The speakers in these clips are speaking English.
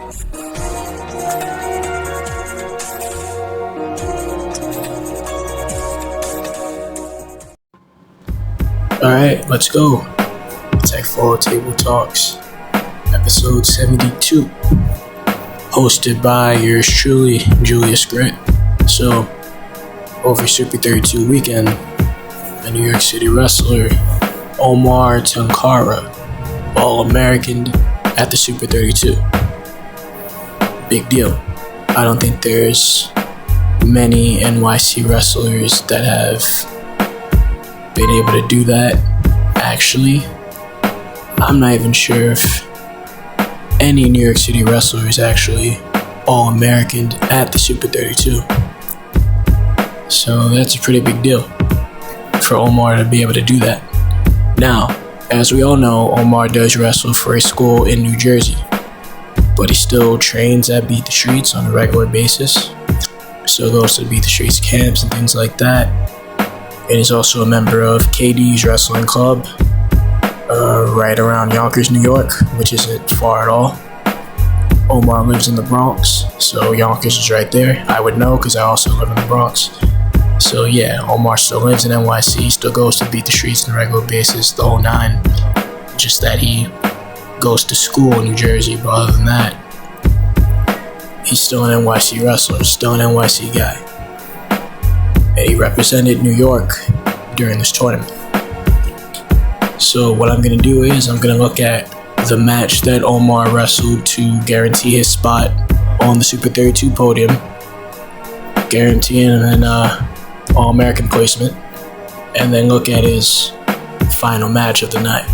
Alright, let's go. Techfall Tabletalks, episode 72. Hosted by yours truly, Julius Grant. So, over SUPER32 weekend, a New York City wrestler, Oumar Tounkara, All-American at the SUPER32. Big deal. I don't think there's many NYC wrestlers that have been able to do that. Actually, I'm not even sure if any New York City wrestler is actually All-American at the SUPER32. So that's a pretty big deal for Oumar to be able to do that. Now, as we all know, Oumar does wrestle for a school in New Jersey, but he still trains at Beat the Streets on a regular basis. So goes to Beat the Streets camps and things like that. And he's also a member of KD's Wrestling Club, right around Yonkers, New York, which isn't far at all. Oumar lives in the Bronx, so Yonkers is right there. I would know because I also live in the Bronx. So yeah, Oumar still lives in NYC, still goes to Beat the Streets on a regular basis, the whole nine. Just that he goes to school in New Jersey, but other than that, he's still an NYC wrestler, still an NYC guy. And he represented New York during this tournament. So what I'm going to do is I'm going to look at the match that Oumar wrestled to guarantee his spot on the SUPER32 podium, guaranteeing an All-American placement, and then look at his final match of the night.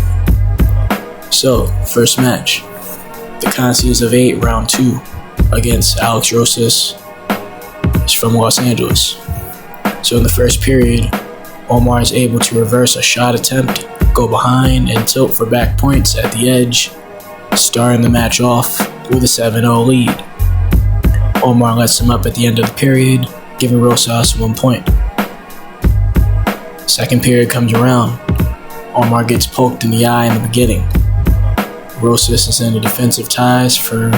So, first match, the Conceys of 8, round 2, against Alex Rosas. He's from Los Angeles. So in the first period, Oumar is able to reverse a shot attempt, go behind, and tilt for back points at the edge, starting the match off with a 7-0 lead. Oumar lets him up at the end of the period, giving Rosas 1 point. Second period comes around. Oumar gets poked in the eye in the beginning. Rosas is in the defensive ties for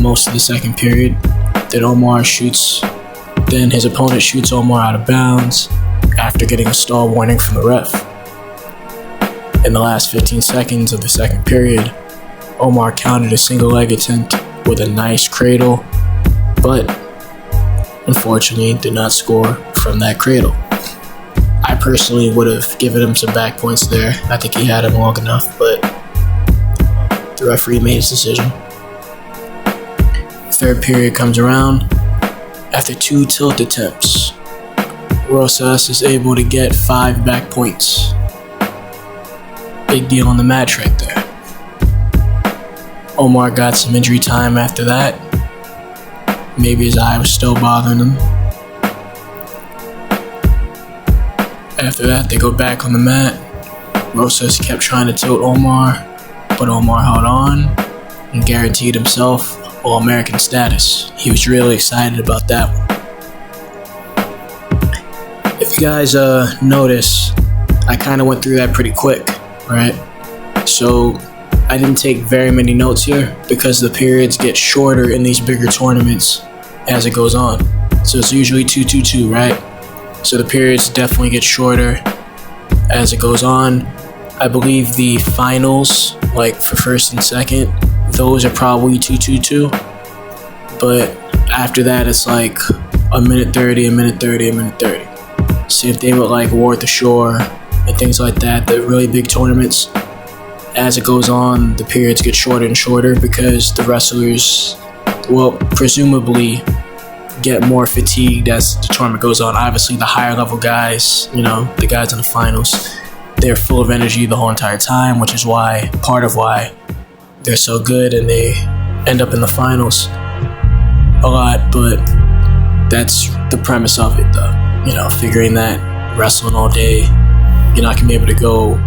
most of the second period. Then his opponent shoots Oumar out of bounds after getting a stall warning from the ref. In the last 15 seconds of the second period, Oumar countered a single leg attempt with a nice cradle, but unfortunately did not score from that cradle. I personally would have given him some back points there. I think he had him long enough, but the referee made his decision. Third period comes around. After 2 tilt attempts, Rosas is able to get 5 back points. Big deal on the match right there. Oumar got some injury time after that. Maybe his eye was still bothering him. After that, they go back on the mat. Rosas kept trying to tilt Oumar, but Oumar held on and guaranteed himself All-American status. He was really excited about that one. If you guys notice, I kind of went through that pretty quick, right? So I didn't take very many notes here because the periods get shorter in these bigger tournaments as it goes on. So it's usually 2-2-2, right? So the periods definitely get shorter as it goes on. I believe the finals, like for first and second, those are probably 2-2-2. But after that, it's like a minute 30, a minute 30, a minute 30. Same thing with like War at the Shore and things like that. The really big tournaments, as it goes on, the periods get shorter and shorter because the wrestlers, well, presumably get more fatigued as the tournament goes on. Obviously, the higher level guys, the guys in the finals, they're full of energy the whole entire time, which is part of why they're so good and they end up in the finals a lot. But that's the premise of it, though. Figuring that wrestling all day, you're not gonna be able to go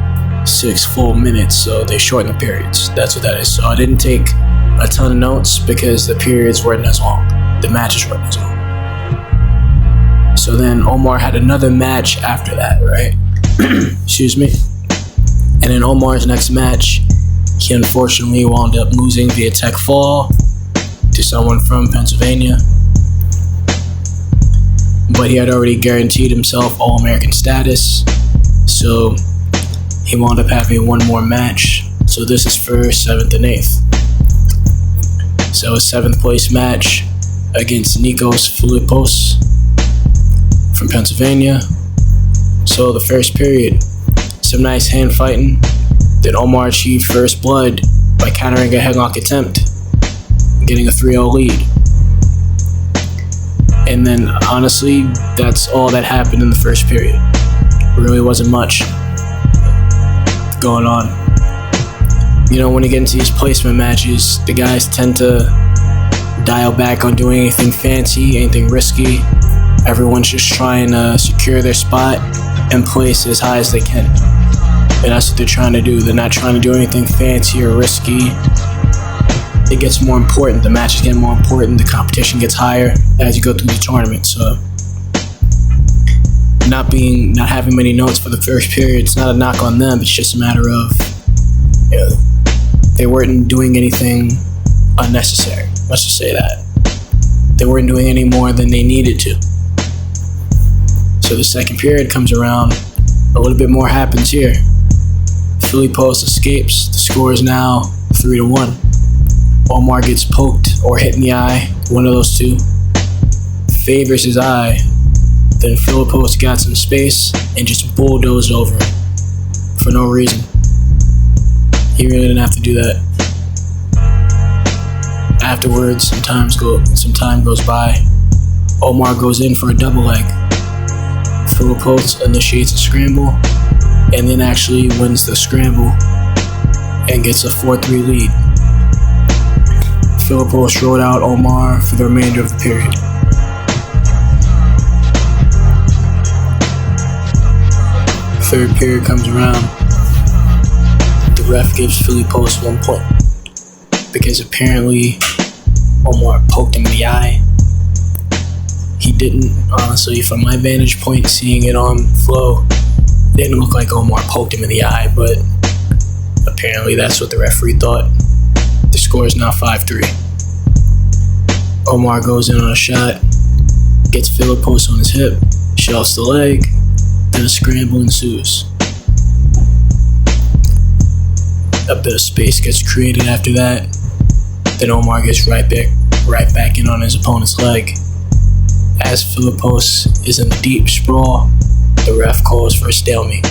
6 full minutes, so they shorten the periods. That's what that is. So I didn't take a ton of notes because the periods weren't as long. The matches weren't as long. So then Oumar had another match after that, right? Excuse me. And in Oumar's next match, he unfortunately wound up losing via Techfall to someone from Pennsylvania. But he had already guaranteed himself All-American status, so he wound up having one more match. So this is for 7th and 8th. So a 7th place match against Nikos Philippos from Pennsylvania. So the first period, some nice hand fighting. Then Oumar achieved first blood by countering a headlock attempt, getting a 3-0 lead. And then honestly, that's all that happened in the first period. There really wasn't much going on. You know, when you get into these placement matches, the guys tend to dial back on doing anything fancy, anything risky. Everyone's just trying to secure their spot and place as high as they can. And that's what they're trying to do. They're not trying to do anything fancy or risky. It gets more important. The matches get more important. The competition gets higher as you go through the tournament. So not having many notes for the first period, it's not a knock on them. It's just a matter of, you know, they weren't doing anything unnecessary. Let's just say that. They weren't doing any more than they needed to. So the second period comes around. A little bit more happens here. Philippos escapes. The score is now 3-1. Oumar gets poked or hit in the eye. One of those two. Favors his eye. Then Philippos got some space and just bulldozed over him for no reason. He really didn't have to do that. Afterwards, some time goes by. Oumar goes in for a double leg. Philippos initiates a scramble and then actually wins the scramble and gets a 4-3 lead. Philippos rode out Oumar for the remainder of the period. Third period comes around. The ref gives Philippos 1 point because apparently Oumar poked him in the eye. He didn't, honestly, from my vantage point, seeing it on flow, it didn't look like Oumar poked him in the eye, but apparently that's what the referee thought. The score is now 5-3. Oumar goes in on a shot, gets Philippos on his hip, shelves the leg, then a scramble ensues. A bit of space gets created after that. Then Oumar gets right back in on his opponent's leg. As Philippos is in the deep sprawl, the ref calls for a stalemate.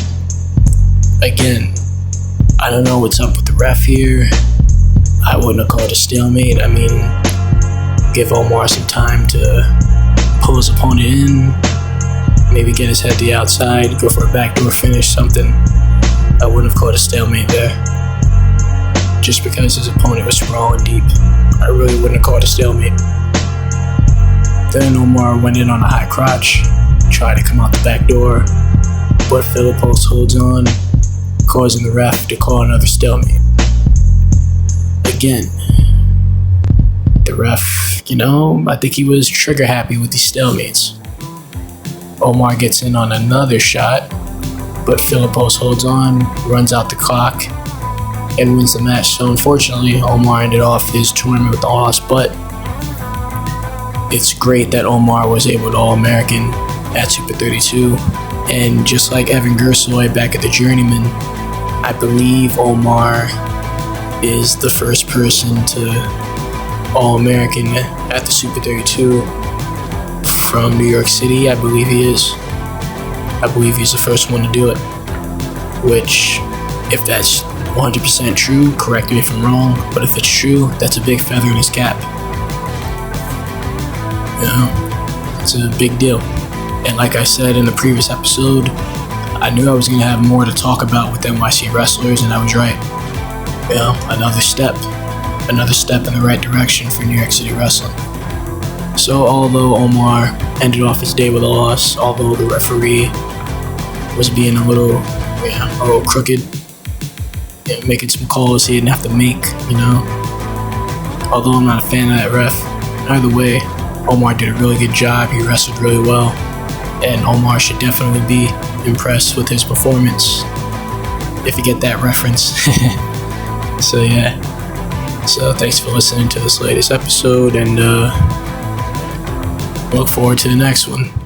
Again, I don't know what's up with the ref here. I wouldn't have called a stalemate. I mean, give Oumar some time to pull his opponent in, maybe get his head to the outside, go for a backdoor finish, something. I wouldn't have called a stalemate there. Just because his opponent was sprawling deep, I really wouldn't have called a stalemate. Then Oumar went in on a high crotch, tried to come out the back door, but Philippos holds on, causing the ref to call another stalemate. Again, the ref, I think he was trigger happy with these stalemates. Oumar gets in on another shot, but Philippos holds on, runs out the clock, and wins the match. So unfortunately, Oumar ended off his tournament with a loss, but it's great that Oumar was able to All-American at SUPER32. And just like Evan Gersoy back at the Journeyman, I believe Oumar is the first person to All-American at the SUPER32 from New York City. I believe he is. I believe he's the first one to do it. Which, if that's 100% true, correct me if I'm wrong, but if it's true, that's a big feather in his cap. It's a big deal. And like I said in the previous episode, I knew I was going to have more to talk about with NYC wrestlers, and I was right. Another step in the right direction for New York City wrestling. So although Oumar ended off his day with a loss, although the referee was being a little crooked, making some calls he didn't have to make, Although I'm not a fan of that ref, either way, Oumar did a really good job. He wrestled really well, and Oumar should definitely be impressed with his performance, if you get that reference. So yeah. So thanks for listening to this latest episode, and look forward to the next one.